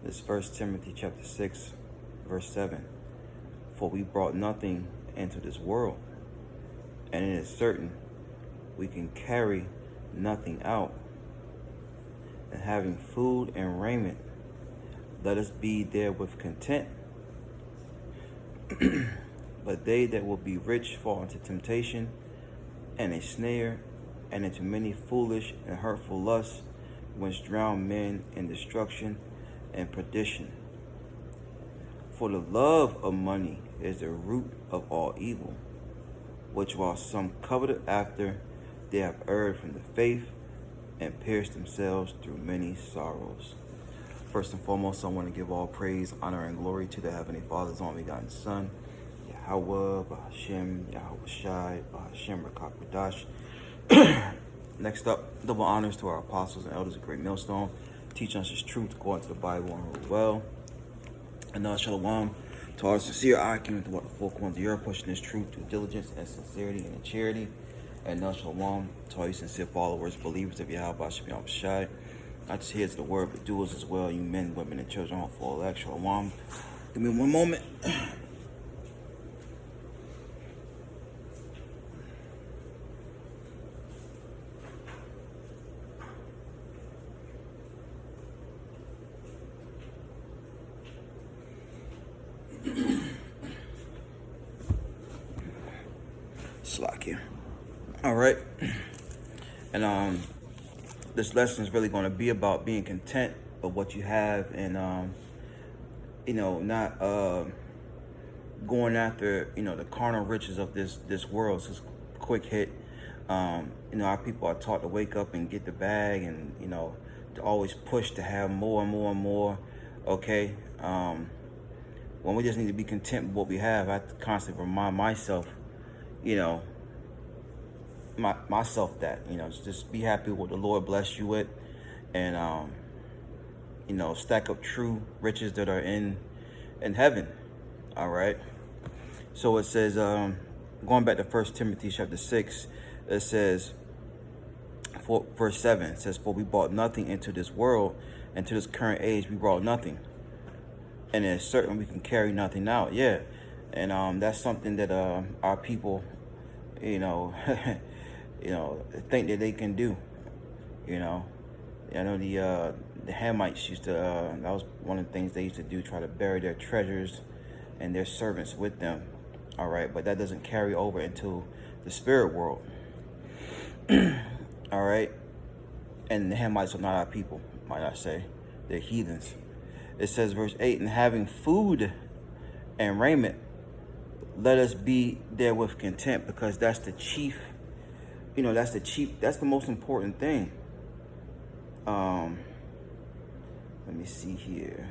It's 1 Timothy chapter 6, verse 7. For we brought nothing into this world, and it is certain we can carry nothing out. And having food and raiment, let us be therewith content. But they that will be rich fall into temptation and a snare, and into many foolish and hurtful lusts, which drown men in destruction and perdition. For the love of money is the root of all evil, which while some coveted after, they have erred from the faith and pierced themselves through many sorrows. First and foremost, I want to give all praise, honor, and glory to the Heavenly Father's only begotten Son, Yahweh, Bahashem, Yahweh Shai, Bahashem, Rakakwadash. Next up, double honors to our apostles and elders of Great Millstone, teaching us His truth according to the Bible and rule well. And shalom to our sincere argument throughout the four corners of the earth, pushing this truth through diligence and sincerity and charity. And shalom to all you sincere followers, believers of Yahweh, Bahashem, Yahweh Shai. Not just hear to the word, but doers as well, you men, women, and children, all for elect. Shalom. Give me one moment. Slack. All right. And this lesson is really going to be about being content with what you have, and not going after the carnal riches of this world. So it's a quick hit. Our people are taught to wake up and get the bag, and to always push to have more and more and more. Okay. When we just need to be content with what we have. I have to constantly remind myself, myself that just be happy with what the Lord bless you with, and stack up true riches that are in heaven. All right. So it says, going back to 1 Timothy chapter 6, it says, verse 7, it says, for we brought nothing into this world, and to this current age we brought nothing, and it's certain we can carry nothing out. Yeah. And that's something that our people think that they can do. I know the Hamites used to, that was one of the things they used to do, try to bury their treasures and their servants with them. All right, but that doesn't carry over into the spirit world. All right, and the Hamites are not our people, might I say. They're heathens. It says, verse 8, and having food and raiment, let us be therewith content, because that's the chief, that's the most important thing. Let me see here.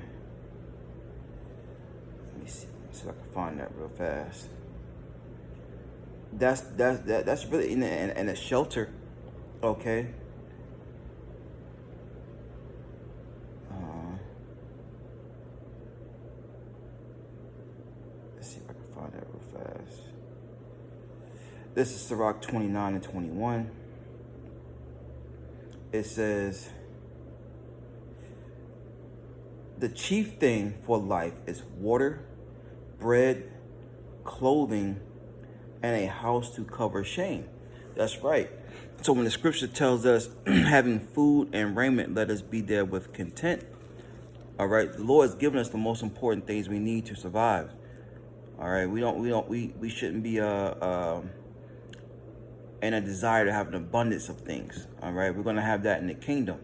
Let me see if I can find that real fast. That's really in a shelter, okay. Let's see if I can find that real fast. This is Sirach 29 and 21. It says, the chief thing for life is water, bread, clothing, and a house to cover shame. That's right. So when the scripture tells us having food and raiment, let us be there with content. All right. The Lord has given us the most important things we need to survive. All right. We shouldn't be in a desire to have an abundance of things. All right. We're going to have that in the kingdom.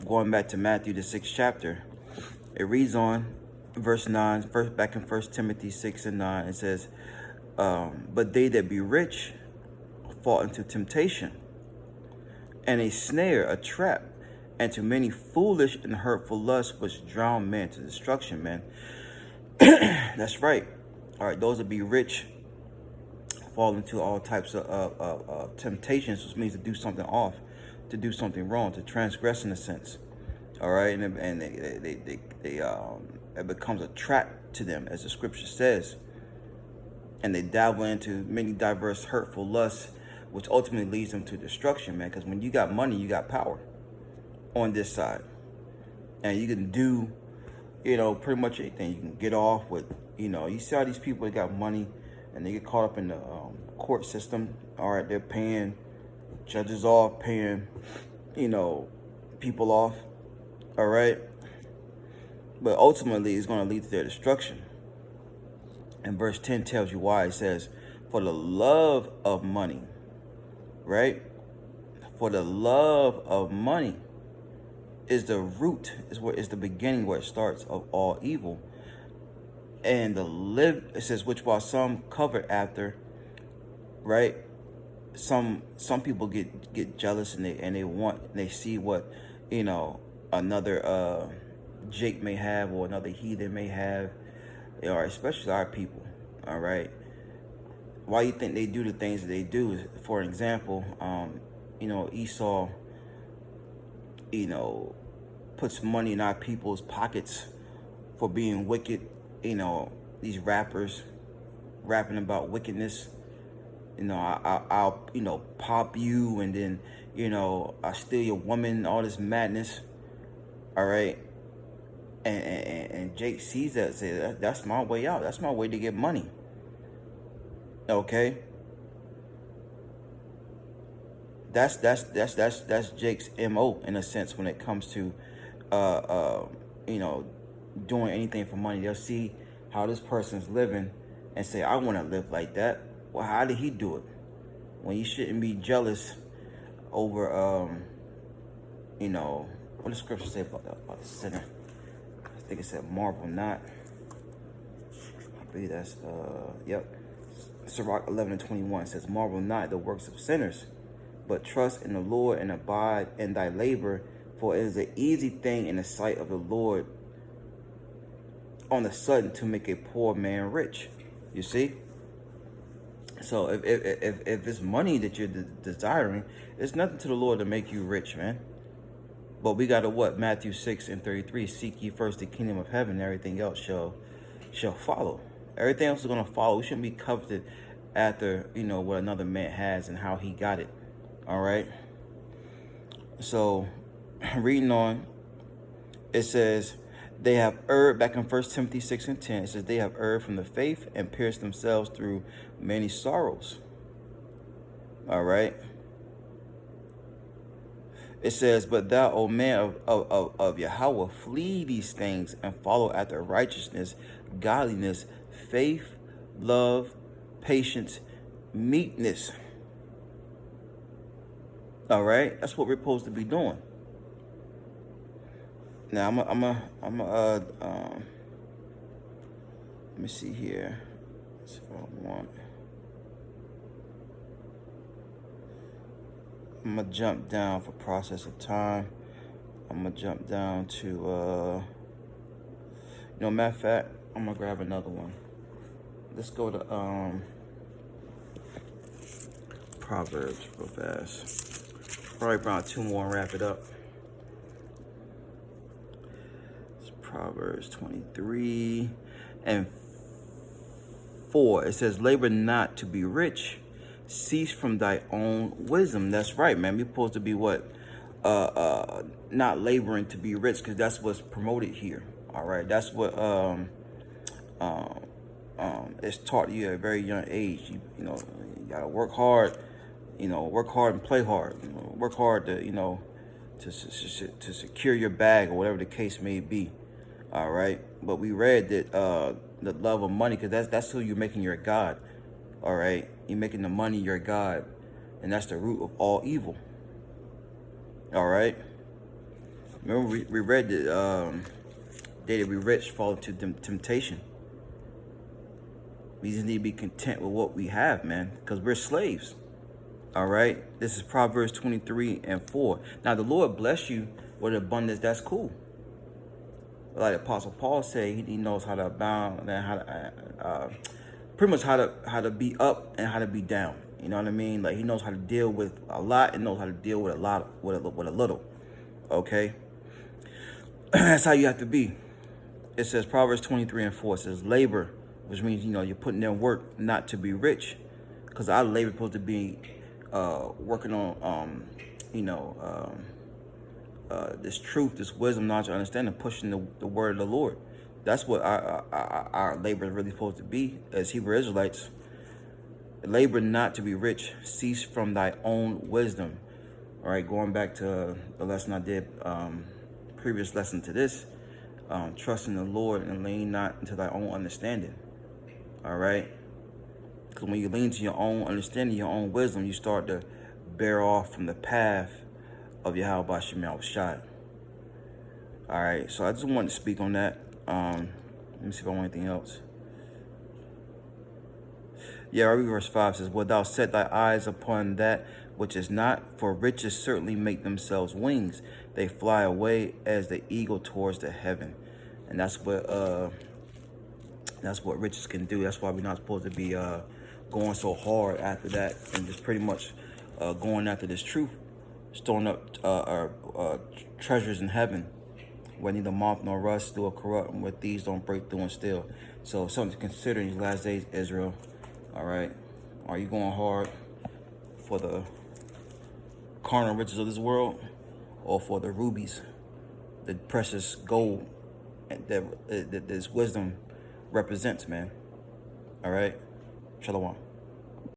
Going back to Matthew, the 6th chapter, it reads on verse 9, back in 1 Timothy 6 and 9, it says, but they that be rich fall into temptation and a snare, a trap, and to many foolish and hurtful lusts, which drown men to destruction, man. That's right. All right, those that be rich fall into all types of temptations, which means to do something off, to do something wrong, to transgress in a sense. All right, and it becomes a trap to them, as the scripture says, and they dabble into many diverse hurtful lusts, which ultimately leads them to destruction, man. Because when you got money, you got power on this side. and you can do, pretty much anything. You can get off with, you see all these people that got money and they get caught up in the court system. All right, they're paying judges off, paying, people off. All right. But ultimately, it's going to lead to their destruction. And verse 10 tells you why. It says, for the love of money, right? For the love of money is the root, is the beginning where it starts of all evil. And it says, which while some cover after, right? Some people get jealous and they see what, another Jake may have, or another heathen may have, or especially our people. All right. Why you think they do the things that they do? For example, Esau, puts money in our people's pockets for being wicked. These rappers rapping about wickedness. I'll pop you, and then, I steal your woman, all this madness. All right. And Jake sees that and says, that's my way out. That's my way to get money. Okay. That's Jake's MO in a sense when it comes to doing anything for money. They'll see how this person's living and say, I want to live like that. Well, how did he do it? When you shouldn't be jealous over what does scripture say about the sinner? I think it said marvel not. I believe that's Sirach 11:21 says, marvel not the works of sinners, but trust in the Lord and abide in thy labor, for it is an easy thing in the sight of the Lord on the sudden to make a poor man rich. You see? So if it's money that you're desiring, it's nothing to the Lord to make you rich, man. But we got to what? Matthew 6:33, seek ye first the kingdom of heaven, and everything else shall follow. Everything else is going to follow. We shouldn't be coveted after, what another man has and how he got it. All right. So reading on, it says, they have erred, back in 1 Timothy 6:10, it says, they have erred from the faith and pierced themselves through many sorrows. All right. It says, but thou, O man of Yahweh, flee these things and follow after righteousness, godliness, faith, love, patience, meekness. All right. That's what we're supposed to be doing. Now, let me see here. That's what I want. I'm going to jump down for process of time. I'm going to jump down to, matter of fact, I'm going to grab another one. Let's go to Proverbs real fast. Probably around 2 more and wrap it up. It's Proverbs 23 and 4. It says, labor not to be rich, cease from thy own wisdom. That's right, man. We're supposed to be what? Not laboring to be rich, because that's what's promoted here. All right. That's what it's taught you at a very young age. You gotta work hard. Work hard and play hard. Work hard to to secure your bag, or whatever the case may be. All right. But we read that the love of money, because that's who you're making your God. All right. You're making the money your God, and that's the root of all evil. All right. Remember, we read that they that be rich fall into temptation. We just need to be content with what we have, man, because we're slaves. All right. This is Proverbs 23 and 4. Now, the Lord bless you with abundance. That's cool. Like Apostle Paul said, he knows how to abound and how to pretty much how to be up and how to be down. You know what I mean? Like, he knows how to deal with a lot and knows how to deal with a lot with a little. Okay. That's how you have to be. It says Proverbs 23 and 4 says, labor, which means, you're putting in work not to be rich, because our labor is supposed to be working on, this truth, this wisdom, knowledge, and understanding, pushing the word of the Lord. That's what our labor is really supposed to be as Hebrew Israelites. Labor not to be rich. Cease from thy own wisdom. All right, going back to the lesson I did, previous lesson to this, trust in the Lord and lean not into thy own understanding. All right, because when you lean to your own understanding, your own wisdom, you start to bear off from the path of Yahweh Shemel Shai. All right, so I just wanted to speak on that. Let me see if I want anything else. Yeah, I read verse 5 says, "Wilt thou set thy eyes upon that which is not? For riches certainly make themselves wings. They fly away as the eagle towards the heaven." And that's what riches can do. That's why we're not supposed to be going so hard after that and just pretty much going after this truth, storing up our treasures in heaven, where neither moth nor rust do corrupt, and where thieves don't break through and steal. So something to consider in these last days, Israel. All right, are you going hard for the carnal riches of this world, or for the rubies, the precious gold that this wisdom represents, man? All right, Shalom.